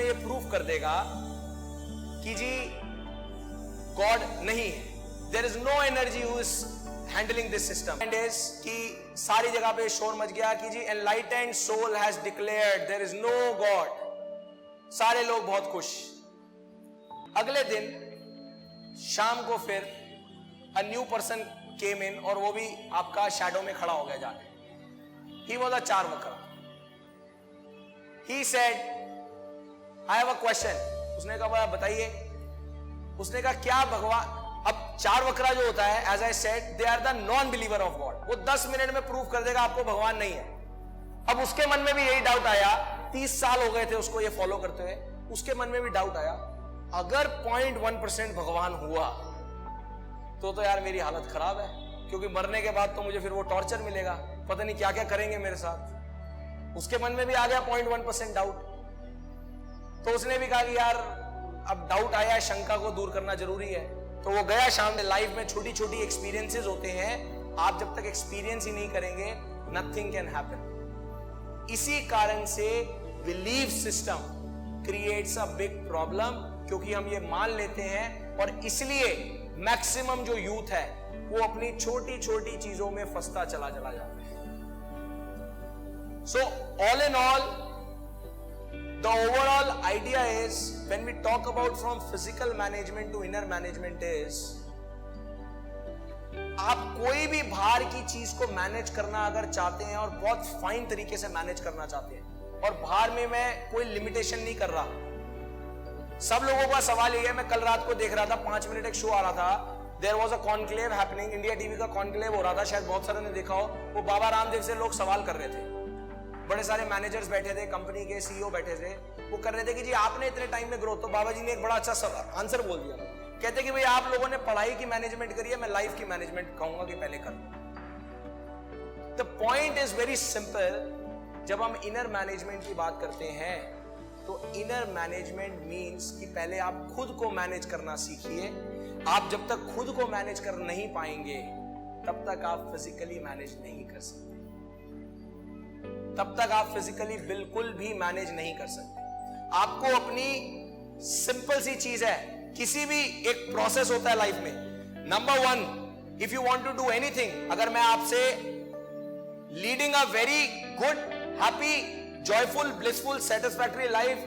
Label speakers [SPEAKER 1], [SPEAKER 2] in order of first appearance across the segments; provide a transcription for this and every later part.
[SPEAKER 1] में ये प्रूफ कर देगा कि जी गॉड नहीं है. There is no energy who is handling this system. And is कि सारी जगह पे शोर मच गया कि जी enlightened soul has declared there is no God. सारे लोग बहुत खुश. अगले दिन शाम को फिर अ न्यू पर्सन केम इन और वो भी आपका शैडो में खड़ा हो गया जाके. He was a Charvakar. He said I have a question. उसने कहा बताइए. उसने कहा क्या भगवान. अब चार्वकरा जो होता है as I said they are the non believer of God. वो 10 मिनट में प्रूव कर देगा आपको भगवान नहीं है. अब उसके मन में भी यही डाउट आया. 30 साल हो गए थे उसको ये फॉलो करते हुए. उसके मन में भी डाउट आया अगर 0.1% भगवान हुआ तो यार मेरी हालत खराब है, क्योंकि मरने के बाद तो मुझे फिर वो टॉर्चर मिलेगा, पता नहीं क्या क्या करेंगे मेरे साथ. उसके मन में भी आ गया 0.1% डाउट. तो उसने भी कहा कि यार अब डाउट आया है, शंका को दूर करना जरूरी है. तो वो गया शाम में. लाइफ में छोटी छोटी एक्सपीरियंसेस होते हैं, आप जब तक एक्सपीरियंस ही नहीं करेंगे नथिंग कैन हैपन. इसी कारण से belief system creates a big problem, क्योंकि हम ये मान लेते हैं और इसलिए मैक्सिमम जो यूथ है वो अपनी छोटी छोटी चीजों में फंसता चला जाता है. So all in all the overall idea is when we talk about from physical management to inner management is आप कोई भी बाहर की चीज को मैनेज करना अगर चाहते हैं और बहुत फाइन तरीके से मैनेज करना चाहते हैं, और बाहर में मैं कोई लिमिटेशन नहीं कर रहा. सब लोगों का सवाल ये है. मैं कल रात को देख रहा था 5 मिनट एक शो आ रहा था. There was a conclave happening. India TV का कॉन्क्लेव हो रहा था, शायद बहुत सारे ने देखा हो. वो बाबा रामदेव से लोग सवाल कर रहे थे. बड़े सारे मैनेजर्स बैठे थे, कंपनी के सीईओ बैठे थे. वो कर रहे थे कि जी आपने इतने टाइम में ग्रोथ. तो बाबा जी ने एक बड़ा अच्छा आंसर बोल दिया. कहते कि भाई आप लोगों ने पढ़ाई की मैनेजमेंट करी है, मैं लाइफ की मैनेजमेंट कहूंगा कि पहले कर. The point is very simple. जब हम इनर मैनेजमेंट की बात करते हैं तो इनर मैनेजमेंट मींस कि पहले आप खुद को मैनेज करना सीखिए. आप जब तक खुद को मैनेज कर नहीं पाएंगे तब तक आप फिजिकली मैनेज नहीं कर सकते. तब तक आप फिजिकली बिल्कुल भी मैनेज नहीं कर सकते. आपको अपनी सिंपल सी चीज है, किसी भी एक प्रोसेस होता है लाइफ में. Number 1, if you want to do anything, अगर मैं आपसे leading a very good, happy, joyful, blissful, satisfactory life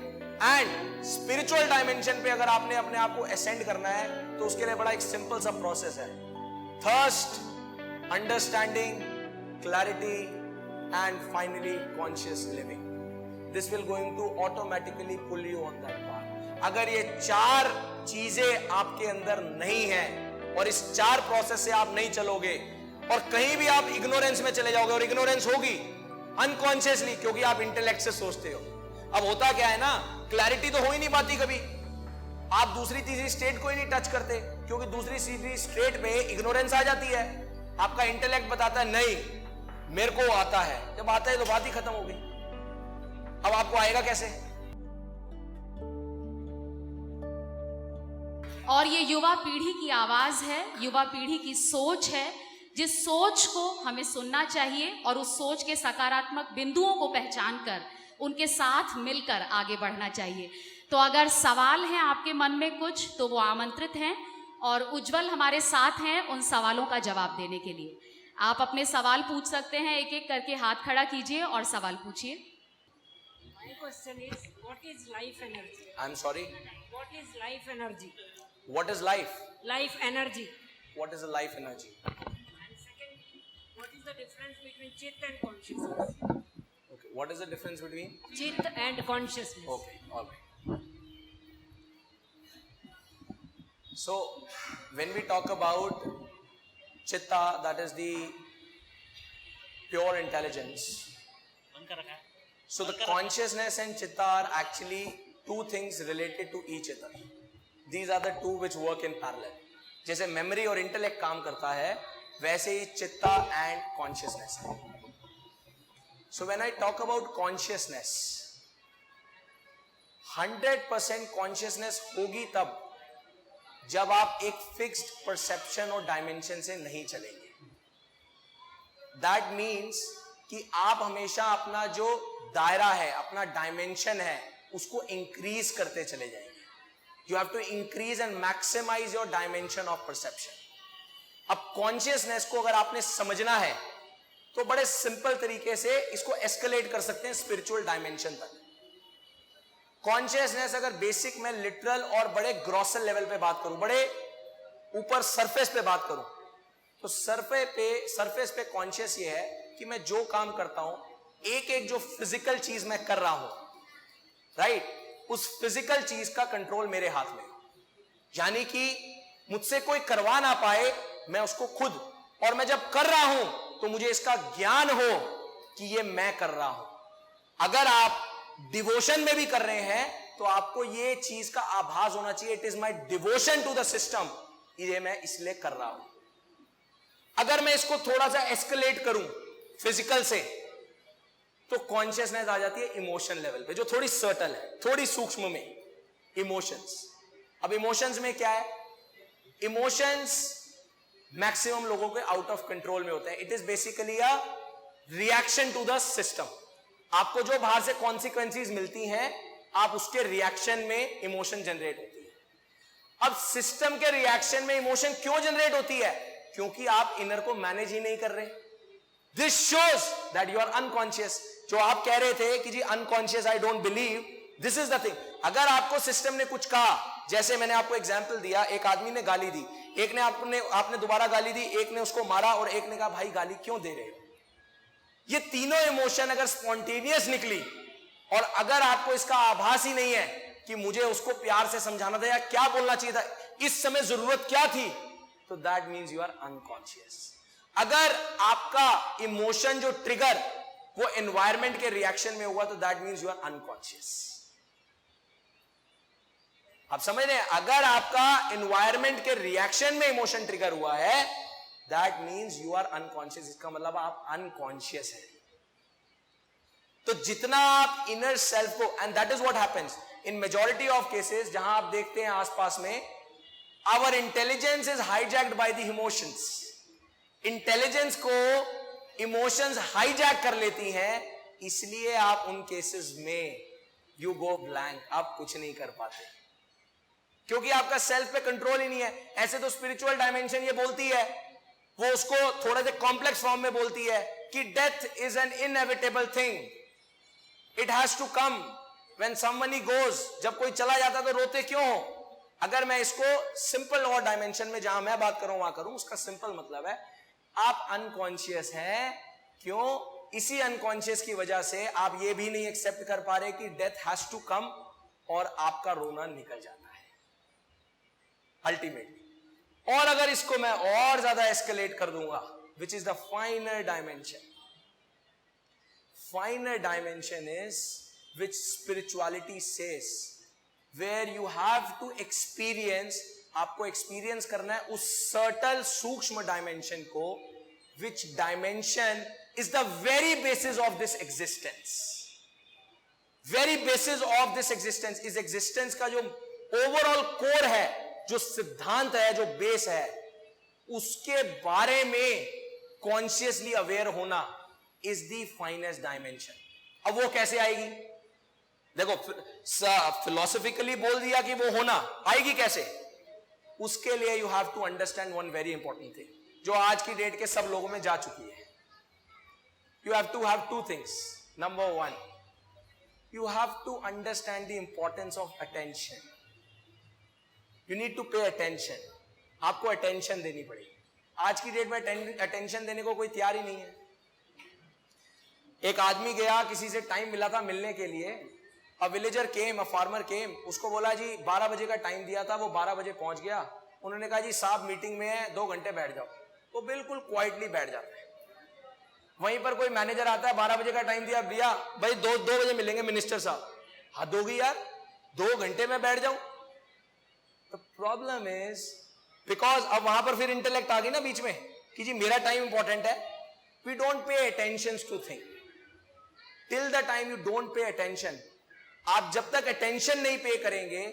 [SPEAKER 1] and spiritual dimension पे अगर आपने अपने आप को असेंड करना है तो उसके लिए बड़ा एक सिंपल सा प्रोसेस है. Thirst, understanding, clarity and finally conscious living. This will going to automatically pull you on that path. अगर ये 4 चीजें आपके अंदर नहीं है और इस 4 प्रोसेस से आप नहीं चलोगे और कहीं भी आप इग्नोरेंस में चले जाओगे, और इग्नोरेंस होगी अनकॉन्शियसली क्योंकि आप इंटेलेक्ट से सोचते हो. अब होता क्या है ना, क्लैरिटी तो हो ही नहीं पाती कभी. आप दूसरी तीसरी स्टेट को ही नहीं टच करते क्योंकि दूसरी तीसरी स्टेट पे इग्नोरेंस आ जाती है. आपका इंटेलेक्ट बताता है नहीं मेरे को आता है. जब आता है तो बात ही खत्म हो गई. अब आपको आएगा कैसे?
[SPEAKER 2] और ये युवा पीढ़ी की आवाज है, युवा पीढ़ी की सोच है, जिस सोच को हमें सुनना चाहिए और उस सोच के सकारात्मक बिंदुओं को पहचान कर उनके साथ मिलकर आगे बढ़ना चाहिए. तो अगर सवाल हैं आपके मन में कुछ तो वो आमंत्रित हैं और उज्जवल हमारे साथ हैं उन सवालों का जवाब देने के लिए. आप अपने सवाल पूछ सकते हैं. एक एक करके हाथ खड़ा कीजिए और सवाल पूछिए.
[SPEAKER 3] My question is, what is life energy?
[SPEAKER 1] I'm sorry.
[SPEAKER 3] What is life energy?
[SPEAKER 1] What is life?
[SPEAKER 3] Life energy.
[SPEAKER 1] What is a life energy?
[SPEAKER 3] And second, what is the difference between chit and consciousness?
[SPEAKER 1] Okay. What is the difference between?
[SPEAKER 3] Chit and consciousness.
[SPEAKER 1] Okay. All right. So when we talk about Chitta, that is the pure intelligence. So the consciousness and Chitta are actually 2 things related to each other. These are the 2 which work in parallel. जैसे memory और intellect काम करता है वैसे ही Chitta and consciousness है. So when I talk about consciousness, 100% consciousness होगी तब जब आप एक फिक्स्ड परसेप्शन और डायमेंशन से नहीं चलेंगे. दैट मीन्स कि आप हमेशा अपना जो दायरा है, अपना डायमेंशन है, उसको इंक्रीज करते चले जाएंगे. You have to increase and maximize your dimension of perception. अब कॉन्शियसनेस को अगर आपने समझना है तो बड़े सिंपल तरीके से इसको एस्केलेट कर सकते हैं स्पिरिचुअल डायमेंशन तक. कॉन्शियसनेस अगर बेसिक में लिटरल और बड़े ग्रॉसल लेवल पे बात करूं, बड़े ऊपर सरफेस पे बात करूं, तो सरफेस पे कॉन्शियस ये है कि मैं जो काम करता हूं, एक एक जो फिजिकल चीज मैं कर रहा हूं, राइट, उस फिजिकल चीज का कंट्रोल मेरे हाथ में. यानी कि मुझसे कोई करवा ना पाए, मैं उसको खुद, और मैं जब कर रहा हूं तो मुझे इसका ज्ञान हो कि ये मैं कर रहा हूं. अगर आप डिवोशन में भी कर रहे हैं तो आपको ये चीज का आभास होना चाहिए, it is my devotion to the system, ये मैं इसलिए कर रहा हूं. अगर मैं इसको थोड़ा सा एस्केलेट करूं फिजिकल से, तो कॉन्शियसनेस आ जाती है इमोशन लेवल पे, जो थोड़ी सर्टल है, थोड़ी सूक्ष्म में. इमोशंस. अब इमोशंस में क्या है? इमोशंस मैक्सिमम लोगों के आउट ऑफ कंट्रोल में होते हैं. It is basically a reaction to the system. आपको जो बाहर से कॉन्सिक्वेंसेस मिलती हैं, आप उसके रिएक्शन में इमोशन जनरेट होती है. अब सिस्टम के रिएक्शन में इमोशन क्यों जनरेट होती है? क्योंकि आप इनर को मैनेज ही नहीं कर रहे. This shows that you are unconscious. जो आप कह रहे थे कि जी unconscious, I don't believe, this is the thing. अगर आपको सिस्टम ने कुछ कहा, जैसे मैंने आपको एग्जांपल दिया, एक आदमी ने गाली दी, एक ने आपने दोबारा गाली दी, एक ने उसको मारा और एक ने कहा भाई गाली क्यों दे रहे हो. ये तीनों इमोशन अगर स्पॉन्टेनियस निकली और अगर आपको इसका आभास ही नहीं है कि मुझे उसको प्यार से समझाना था या क्या बोलना चाहिए था, इस समय जरूरत क्या थी, तो that means you are unconscious. अगर आपका इमोशन जो ट्रिगर वो एनवायरमेंट के रिएक्शन में हुआ, तो that means you are unconscious. आप समझ रहे हैं? अगर आपका एनवायरमेंट के रिएक्शन में इमोशन ट्रिगर हुआ है, that means you are unconscious. इसका मतलब आप अनकॉन्शियस है. तो जितना आप इनर सेल्फ को, and that is what happens in majority of cases, जहां आप देखते हैं आसपास में, our intelligence is hijacked by the emotions. Intelligence को इमोशंस हाईजैक कर लेती हैं, इसलिए आप उन केसेस में यू गो ब्लैंक, आप कुछ नहीं कर पाते, क्योंकि आपका सेल्फ पे कंट्रोल ही नहीं है. ऐसे तो स्पिरिचुअल डायमेंशन ये बोलती है, वो उसको थोड़े से कॉम्प्लेक्स फॉर्म में बोलती है कि death is an inevitable thing, it has to come when someone goes. जब कोई चला जाता तो रोते क्यों हो? अगर मैं इसको सिंपल और डायमेंशन में जहां मैं बात करूं वहां करूं, उसका सिंपल मतलब है आप अनकॉन्शियस हैं. क्यों? इसी अनकॉन्शियस की वजह से आप ये भी नहीं एक्सेप्ट कर पा रहे कि डेथ हैज टू कम, और आपका रोना निकल जाता है अल्टीमेटली. और अगर इसको मैं और ज्यादा एस्केलेट कर दूंगा, which is the finer dimension. Finer dimension is which spirituality says, where you have to experience, आपको एक्सपीरियंस करना है उस सर्टल सूक्ष्म डायमेंशन को, which dimension is the very basis of this existence. Very basis of this existence, इस existence का जो overall core है, जो सिद्धांत है, जो बेस है, उसके बारे में कॉन्शियसली अवेयर होना इज द फाइनेस्ट डायमेंशन. अब वो कैसे आएगी? देखो, फिलोसॉफिकली बोल दिया कि वो होना आएगी कैसे. उसके लिए you have to understand one very important thing, जो आज की डेट के सब लोगों में जा चुकी है. You have to have two things. Number one, you have to understand the importance of attention. You need to pay attention. आपको अटेंशन देनी पड़ेगी. आज की डेट में अटेंशन देने को कोई तैयार ही नहीं है. एक आदमी गया, किसी से टाइम मिला था मिलने के लिए. अ विलेजर केम, अ फार्मर केम. उसको बोला जी 12 बजे का टाइम दिया था, वो 12 बजे पहुंच गया. उन्होंने कहा जी साहब मीटिंग में है, 2 घंटे बैठ जाओ. वो बिल्कुल क्वाइटली बैठ जाता है. वहीं पर कोई मैनेजर आता है, 12 बजे का टाइम दिया, भैया भाई 2 बजे मिलेंगे मिनिस्टर साहब. हद होगी यार, 2 घंटे में बैठ जाऊं. द प्रॉब्लम इज बिकॉज अब वहां पर फिर इंटेलेक्ट आ गई ना बीच में कि जी मेरा टाइम इंपॉर्टेंट है. We don't pay attention to thing. Till the time you don't pay attention, आप जब तक अटेंशन नहीं पे करेंगे,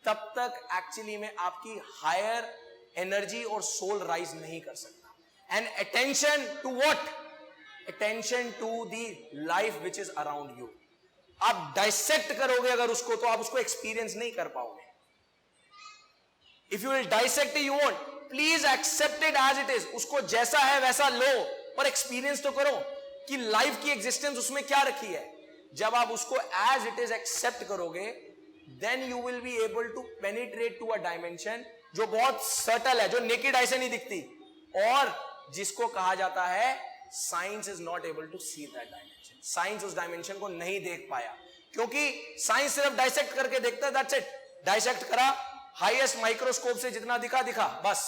[SPEAKER 1] तब तक एक्चुअली में आपकी हायर एनर्जी और सोल राइज नहीं कर सकता. And attention to what? Attention to the life which is around you. आप डाइसेक्ट करोगे अगर उसको, तो आप उसको एक्सपीरियंस नहीं कर पाओगे. If you will dissect you won't. Please accept it as it is. उसको जैसा है वैसा लो और एक्सपीरियंस तो करो कि लाइफ की एग्जिस्टेंस उसमें क्या रखी है. जब आप उसको एज इट इज एक्सेप्ट करोगे, then you will be able to penetrate to a dimension जो बहुत सटल है, जो नेकेड आई से नहीं दिखती, और जिसको कहा जाता है science is not able to see that dimension. Science उस डायमेंशन को नहीं देख पाया, क्योंकि साइंस सिर्फ डाइसेक्ट करके देखता है. That's it. डाइसेक्ट करा, हाईएस्ट माइक्रोस्कोप से जितना दिखा दिखा, बस.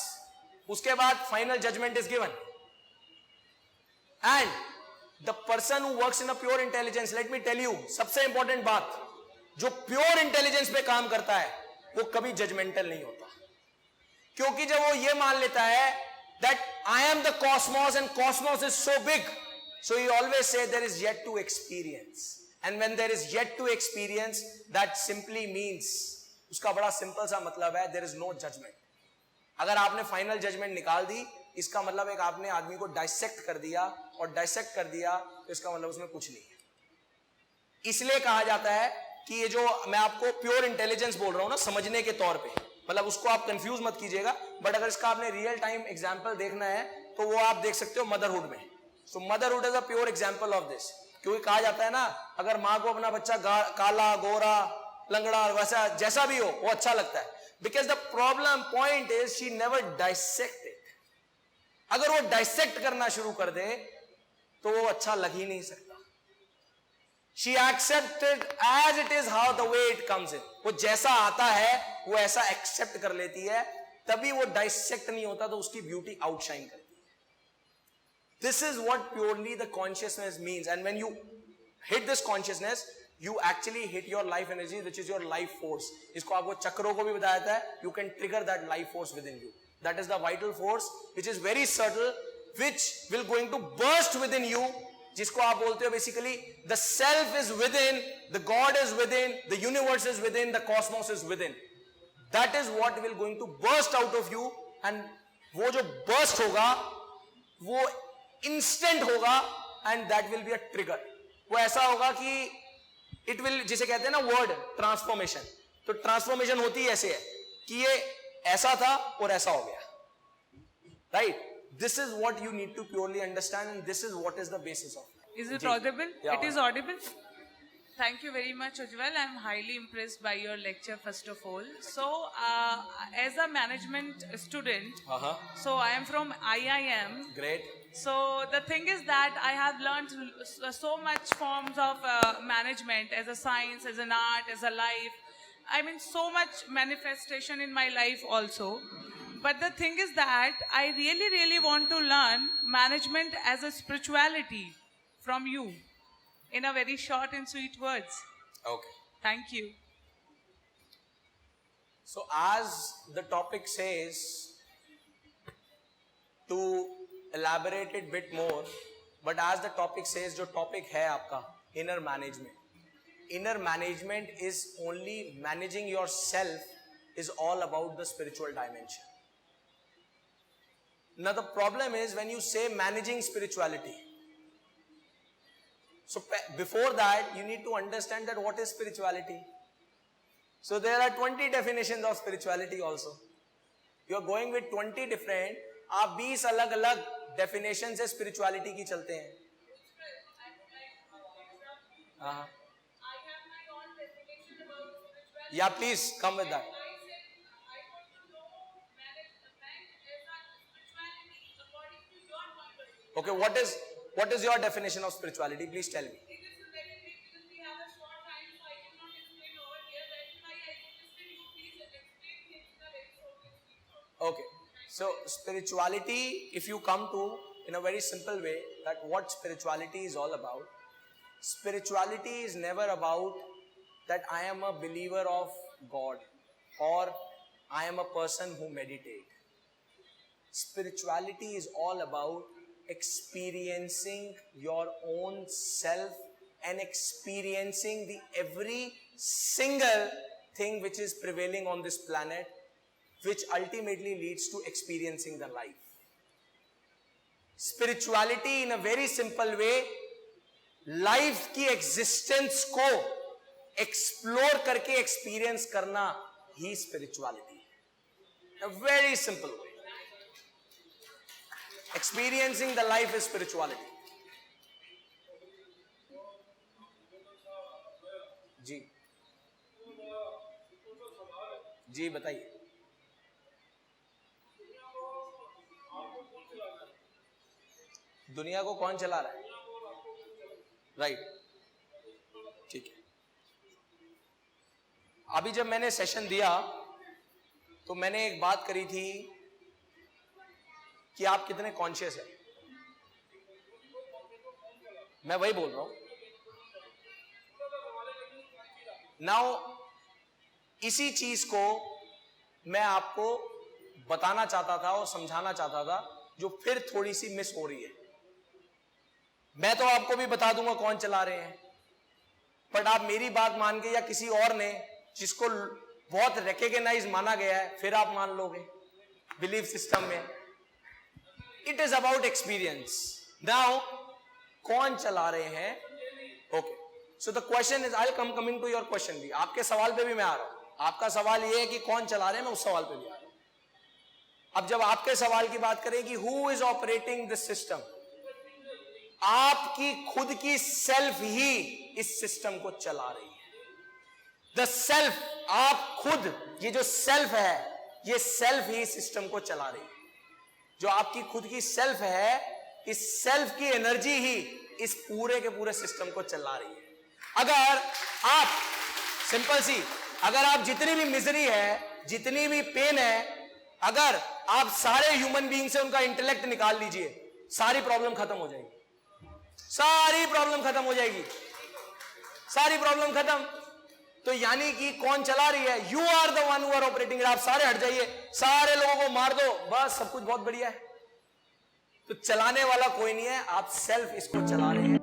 [SPEAKER 1] उसके बाद final judgement is given. And the person who works in a pure intelligence, let me tell you, सबसे इंपॉर्टेंट बात, जो प्योर इंटेलिजेंस पे काम करता है वो कभी जजमेंटल नहीं होता. क्योंकि जब वो ये मान लेता है that I am the cosmos and cosmos is so big, so he always say there is yet to experience. And when there is yet to experience, that simply means, उसका बड़ा सिंपल सा मतलब है, there is no judgment. अगर आपने final judgement निकाल दी, इसका मतलब एक आपने आदमी को डाइसेक्ट कर दिया, और डाइसेक्ट कर दिया तो इसका मतलब उसमें कुछ नहीं है. इसलिए कहा जाता है कि ये जो मैं आपको प्योर इंटेलिजेंस बोल रहा हूं ना, समझने के तौर पे, मतलब उसको आप कंफ्यूज मत कीजिएगा, बट अगर इसका आपने रियल टाइम एग्जांपल देखना है तो वो आप देख सकते हो मदरहुड में. So motherhood is a pure example of this. क्योंकि कहा जाता है ना, अगर माँ को अपना बच्चा काला, गोरा, लंगड़ा, वैसा जैसा भी हो वो अच्छा लगता है. Because the problem point is she never dissect it. अगर वो डाइसेक्ट करना शुरू कर दे तो वो अच्छा लग ही नहीं सकता. She accepted as it is, how the way it comes in. वो जैसा आता है वो ऐसा एक्सेप्ट कर लेती है, तभी वो डाइसेक्ट नहीं होता, तो उसकी ब्यूटी आउटशाइन करती है. This is what purely the consciousness means. And when you hit this consciousness, you actually hit your life energy, which is your life force. इसको आपको चक्रों को भी बताया जाता है. You can trigger that life force within you. That is the vital force, which is very subtle, which will going to burst within you. जिसको आप बोलते हो basically the self is within, the god is within, the universe is within, the cosmos is within. That is what will going to burst out of you. And वो जो burst होगा वो instant होगा, and that will be a trigger. वो ऐसा होगा कि it will, जिसे कहते हैं ना वर्ड ट्रांसफॉर्मेशन, तो ट्रांसफॉर्मेशन होती ऐसे है कि ये ऐसा था और ऐसा हो गया, right? This is what you need to purely understand, and this is what is the basis of it.
[SPEAKER 4] Is it audible?
[SPEAKER 1] Yeah,
[SPEAKER 4] It is audible. Thank you very much, Ujjwal. I'm highly impressed by your lecture, first of all. So, as a management student, so I am from IIM.
[SPEAKER 1] Great.
[SPEAKER 4] So the thing is that I have learned so much forms of management as a science, as an art, as a life. I mean, so much manifestation in my life also. But the thing is that I really, really want to learn management as a spirituality from you in a very short and sweet words.
[SPEAKER 1] Okay.
[SPEAKER 4] Thank you.
[SPEAKER 1] So as the topic says, to elaborate it bit more, but as the topic says, जो topic है आपका inner management. Inner management is only managing yourself, is all about the spiritual dimension. Now the problem is when you say managing spirituality. So before that you need to understand that what is spirituality. So there are 20 definitions of spirituality also. You are going with 20 different, आप 20 अलग अलग definitions से spirituality की चलते हैं. Yeah, please come with that. Okay, what is your definition of spirituality? Please tell me. Okay, so spirituality, if you come to in a very simple way, that what spirituality is all about. Spirituality is never about that I am a believer of God or I am a person who meditate. Spirituality is all about experiencing your own self and experiencing the every single thing which is prevailing on this planet, which ultimately leads to experiencing the life. Spirituality in a very simple way, life की existence को explore करके experience करना ही spirituality है। Very simple way, experiencing the life is spirituality. जी जी बताइए। दुनिया को कौन चला रहा है? राइट, ठीक है। अभी जब मैंने सेशन दिया तो मैंने एक बात करी थी कि आप कितने कॉन्शियस हैं। मैं वही बोल रहा हूं। नाउ इसी चीज को मैं आपको बताना चाहता था और समझाना चाहता था, जो फिर थोड़ी सी मिस हो रही है। मैं तो आपको भी बता दूंगा कौन चला रहे हैं, बट आप मेरी बात मान के या किसी और ने जिसको बहुत रिकॉग्नाइज माना गया है फिर आप मान लोगे बिलीफ सिस्टम में। It is about experience. Now कौन चला रहे हैं? Okay, so the question is, I will coming to your question भी। आपके सवाल पे भी मैं आ रहा हूं। आपका सवाल यह है कि कौन चला रहे हैं, मैं उस सवाल पे भी आ रहा हूं। अब जब आपके सवाल की बात करें कि who is operating this system, आपकी खुद की सेल्फ ही इस सिस्टम को चला रही है। द सेल्फ, आप खुद, ये जो सेल्फ है, ये सेल्फ ही सिस्टम को चला रही है। जो आपकी खुद की सेल्फ है, इस सेल्फ की एनर्जी ही इस पूरे के पूरे सिस्टम को चला रही है। अगर आप, सिंपल सी, अगर आप जितनी भी मिजरी है, जितनी भी पेन है, अगर आप सारे ह्यूमन बीइंग से उनका इंटेलेक्ट निकाल लीजिए, सारी प्रॉब्लम खत्म हो जाएगी। सारी प्रॉब्लम खत्म हो जाएगी, सारी प्रॉब्लम खत्म। तो यानी कि कौन चला रही है? You are the one who are operating. आप सारे हट जाइए, सारे लोगों को मार दो, बस सब कुछ बहुत बढ़िया है। तो चलाने वाला कोई नहीं है, आप सेल्फ इसको चला रहे हैं।